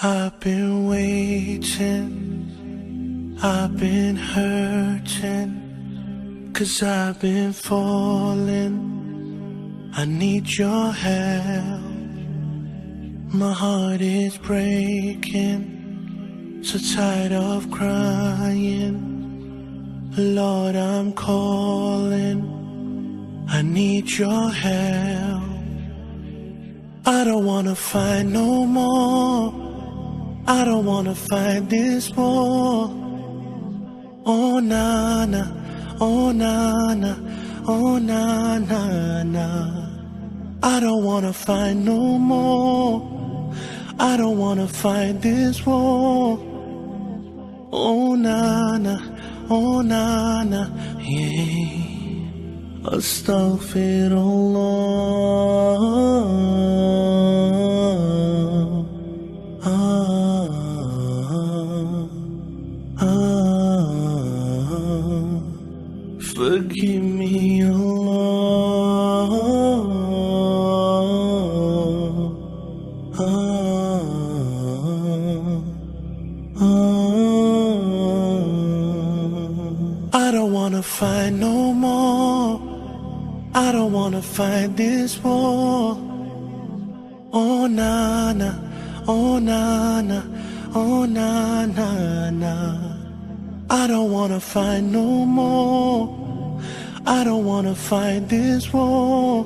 I've been waiting, I've been hurting, 'cause I've been falling. I need your help. My heart is breaking, so tired of crying. Lord, I'm calling, I need your help. I don't wanna fight no more, I don't wanna fight this war. Oh na na, oh na na, oh na na na. I don't wanna fight no more, I don't wanna fight this war. Oh na na, oh na na, yeah. Astaghfirullah. Forgive me, Allah. I don't wanna fight no more, I don't wanna fight this war. Oh na na, oh na na, oh na na na. I don't wanna fight no more, I don't wanna fight this war.